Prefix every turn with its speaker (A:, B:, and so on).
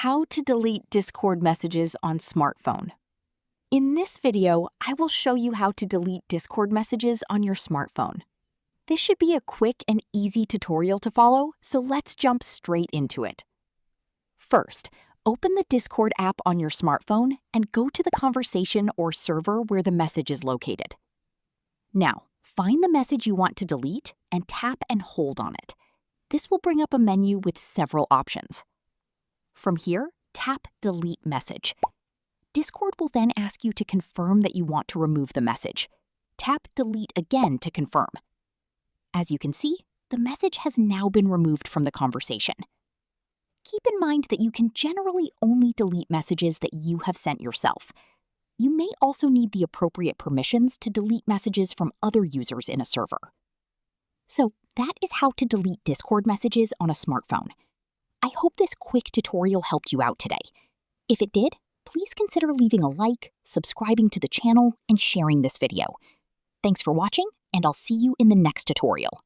A: How to delete Discord messages on smartphone. In this video, I will show you how to delete Discord messages on your smartphone. This should be a quick and easy tutorial to follow, so let's jump straight into it. First, open the Discord app on your smartphone and go to the conversation or server where the message is located. Now, find the message you want to delete and tap and hold on it. This will bring up a menu with several options. From here, tap Delete Message. Discord will then ask you to confirm that you want to remove the message. Tap Delete again to confirm. As you can see, the message has now been removed from the conversation. Keep in mind that you can generally only delete messages that you have sent yourself. You may also need the appropriate permissions to delete messages from other users in a server. So that is how to delete Discord messages on a smartphone. I hope this quick tutorial helped you out today. If it did, please consider leaving a like, subscribing to the channel, and sharing this video. Thanks for watching, and I'll see you in the next tutorial.